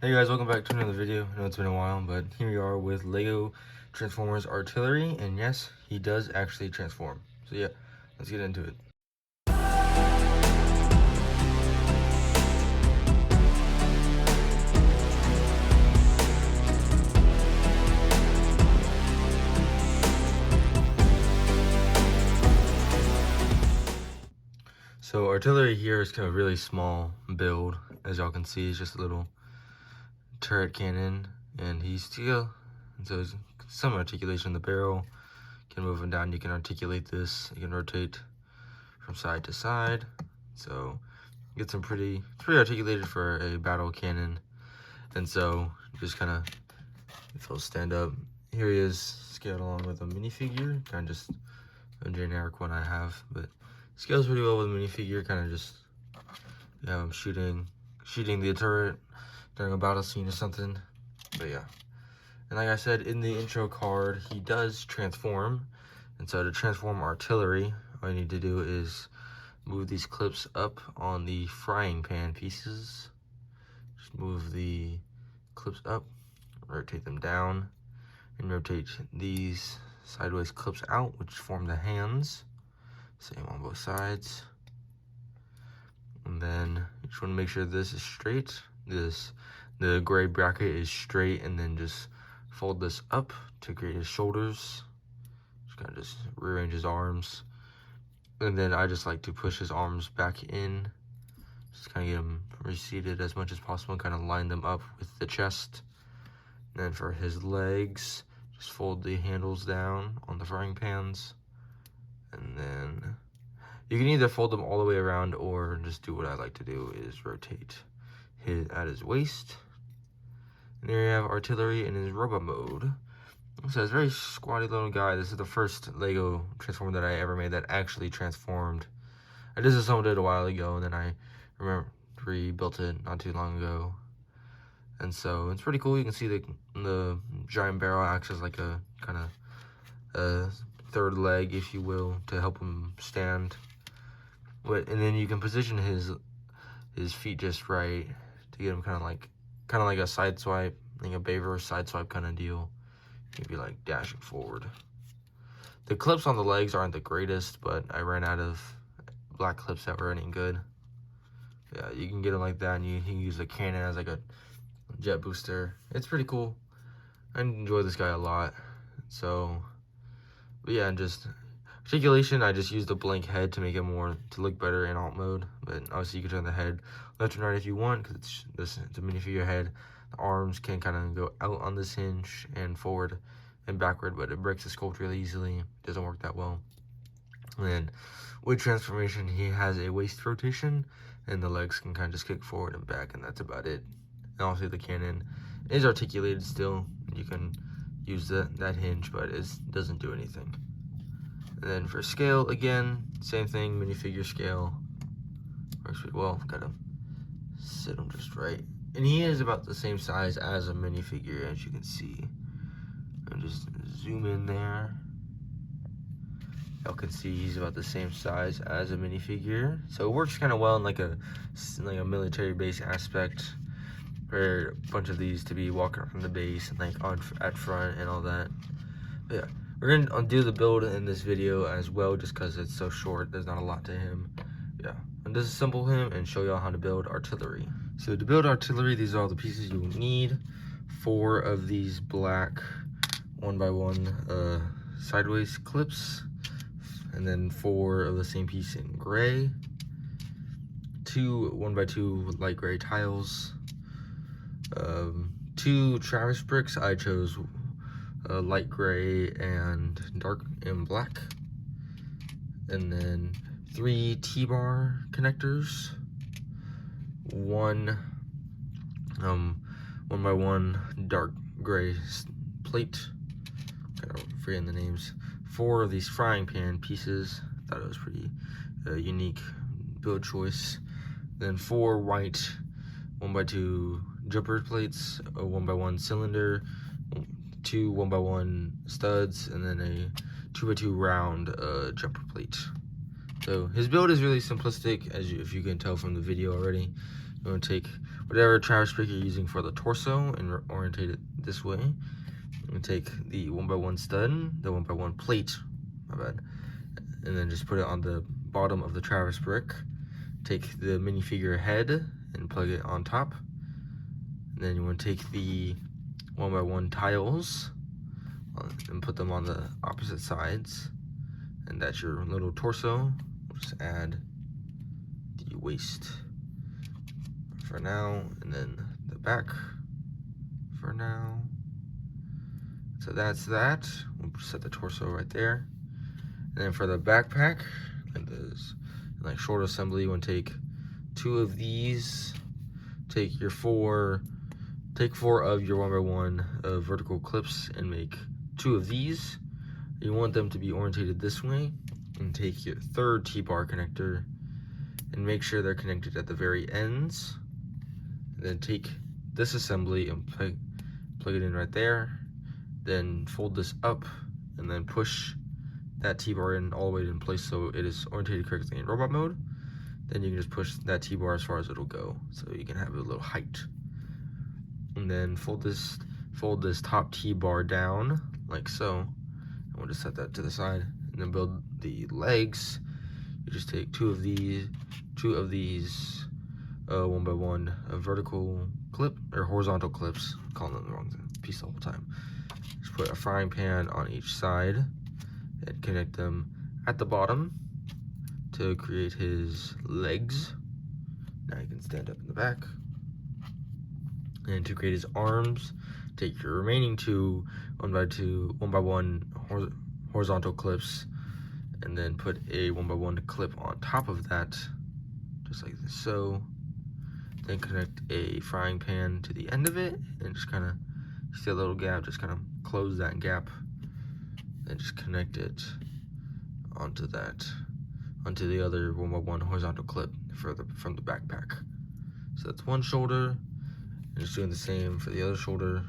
Hey guys, welcome back to another video. I know it's been a while, but here we are with LEGO Transformers Artillery, and yes, he does actually transform. So yeah, let's get into it. So Artillery here is kind of a really small build. As y'all can see, it's just a little turret cannon, and he's still, and so there's some articulation in the barrel. You can move him down, you can articulate this, you can rotate from side to side. So get some pretty articulated for a battle cannon. And so just kind of, if he'll stand up, here he is scaled along with a minifigure, kind of just a generic one I have, but scales pretty well with a minifigure. Kind of just, yeah, I'm shooting the turret during a battle scene or something. But yeah, and like I said in the intro card, he does transform. And so to transform Artillery, all you need to do is move these clips up on the frying pan pieces. Just move the clips up, rotate them down, and rotate these sideways clips out, which form the hands. Same on both sides. And then you just want to make sure this is straight. The gray bracket is straight, and then just fold this up to create his shoulders. Just kind of just rearrange his arms. And then I just like to push his arms back in. Just kind of get them reseated as much as possible and kind of line them up with the chest. And then for his legs, just fold the handles down on the frying pans. And then you can either fold them all the way around or just do what I like to do is rotate at his waist. And there you have Artillery in his robot mode. So it's a very squatty little guy. This is the first LEGO Transformer that I ever made that actually transformed. I disassembled it a while ago, and then I rebuilt it not too long ago. And so it's pretty cool. You can see the giant barrel acts as like a kind of a third leg, if you will, to help him stand. And then you can position his feet just right to get him kind of like a side swipe, like a Bayver side swipe kind of deal. You'd be like dashing forward. The clips on the legs aren't the greatest, but I ran out of black clips that were any good. Yeah, you can get them like that, and you can use the cannon as like a jet booster. It's pretty cool. I enjoy this guy a lot. So, but yeah, and just articulation, I just used a blank head to make it to look better in alt mode. But obviously you can turn the head left and right if you want, because it's a minifigure head. The arms can kind of go out on this hinge and forward and backward, but it breaks the sculpt really easily. It doesn't work that well. And then with transformation, he has a waist rotation, and the legs can kind of just kick forward and back, and that's about it. And also the cannon is articulated still. You can use that hinge, but it doesn't do anything. And then for scale, again, same thing, minifigure scale. Works pretty well. Gotta sit him just right. And he is about the same size as a minifigure, as you can see. And just zoom in there. Y'all can see he's about the same size as a minifigure. So it works kind of well in like a military base aspect, for a bunch of these to be walking around the base and like at front and all that. But yeah, we're gonna undo the build in this video as well, just because it's so short. There's not a lot to him. Yeah, and disassemble him and show y'all how to build Artillery. So to build Artillery, these are all the pieces you will need. 4 of these black 1x1 sideways clips, and then 4 of the same piece in gray. 2 1x2 light gray tiles. 2 Travis bricks. I chose light gray and dark and black. And then 3 T-bar connectors. 1 1x1 dark gray plate. Kind of forgetting the names. 4 of these frying pan pieces. Thought it was pretty unique build choice. Then 4 white 1x2 jumper plates, a 1x1 cylinder, 2 1x1 studs, and then a 2x2 round jumper plate. So his build is really simplistic, if you can tell from the video already. You want to take whatever Travis brick you're using for the torso and orientate it this way. And take the 1x1 stud, the 1x1 plate, my bad, and then just put it on the bottom of the Travis brick. Take the minifigure head and plug it on top. And then you want to take the 1x1 tiles and put them on the opposite sides. And that's your little torso. We'll just add the waist for now, and then the back for now. So that's that. We'll set the torso right there. And then for the backpack, like this, like short assembly, you want to take 2 of these. Take four of your 1x1 vertical clips and make 2 of these. You want them to be orientated this way. And take your 3rd T-bar connector and make sure they're connected at the very ends. And then take this assembly and plug it in right there. Then fold this up and then push that T-bar in all the way in place so it is orientated correctly in robot mode. Then you can just push that T-bar as far as it'll go, so you can have a little height. And then fold this top T-bar down like so. And we'll just set that to the side. And then build the legs. You just take 2 of these 1x1 vertical clip or horizontal clips. I'm calling them the wrong piece the whole time. Just put a frying pan on each side and connect them at the bottom to create his legs. Now you can stand up in the back. And to create his arms, take your remaining 2 1x1 horizontal clips and then put a 1x1 clip on top of that, just like this, so. Then connect a frying pan to the end of it and just kind of see a little gap, just kind of close that gap and just connect it onto the other 1x1 horizontal clip from the backpack. So that's one shoulder, and just doing the same for the other shoulder.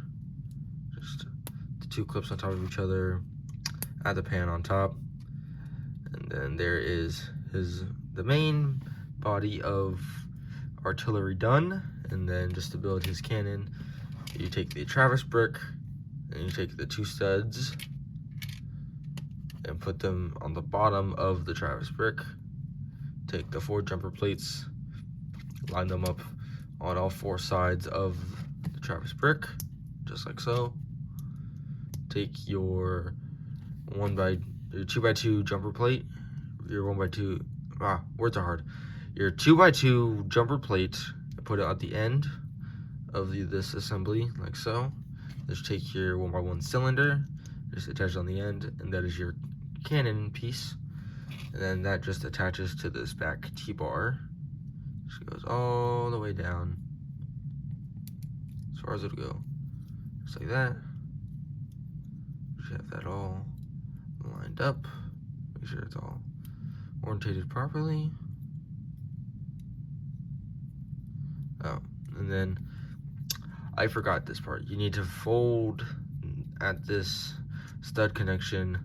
Just the 2 clips on top of each other, add the pan on top, and then there is the main body of artillery done. And then just to build his cannon, you take the Travis brick and you take the 2 studs and put them on the bottom of the Travis brick. Take the 4 jumper plates, line them up on all 4 sides of the Travis brick, just like so. Take your 2x2 jumper plate, your 1x2, words are hard. Your 2x2 jumper plate and put it at the end of this assembly, like so. Just take your 1x1 cylinder, just attach it on the end, and that is your cannon piece. And then that just attaches to this back T-bar. Just goes all the way down as far as it'll go, just like that. Just have that all lined up. Make sure it's all orientated properly. Oh, and then I forgot this part. You need to fold at this stud connection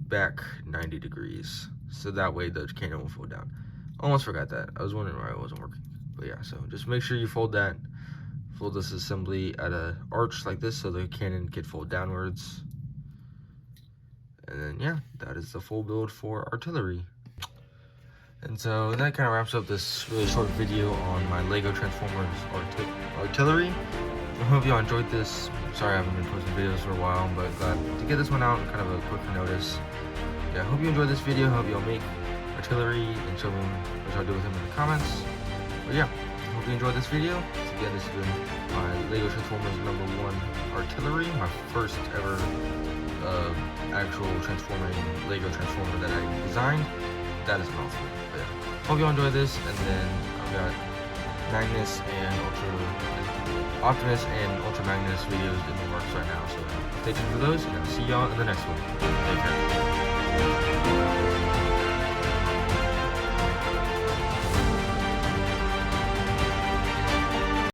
back 90 degrees. So that way the cannon will fold down. Almost forgot that. I was wondering why it wasn't working. But yeah, so just make sure you fold this assembly at an arch like this so the cannon can fold downwards. And then yeah, that is the full build for artillery. And so that kind of wraps up this really short video on my LEGO Transformers artillery. I hope y'all enjoyed this. Sorry I haven't been posting videos for a while, but glad to get this one out, kind of a quick notice. Yeah, I hope you enjoyed this video. I hope y'all make artillery and show me what y'all do with them in the comments. But yeah, I hope you enjoyed this video. So again, this has been my LEGO Transformers #1 artillery, my first ever actual transforming LEGO Transformer that I designed. That is awesome. But yeah, hope y'all enjoy this. And then I've got Optimus and Ultra Magnus videos in the works right now. So stay tuned for those, and I'll see y'all in the next one. Take care.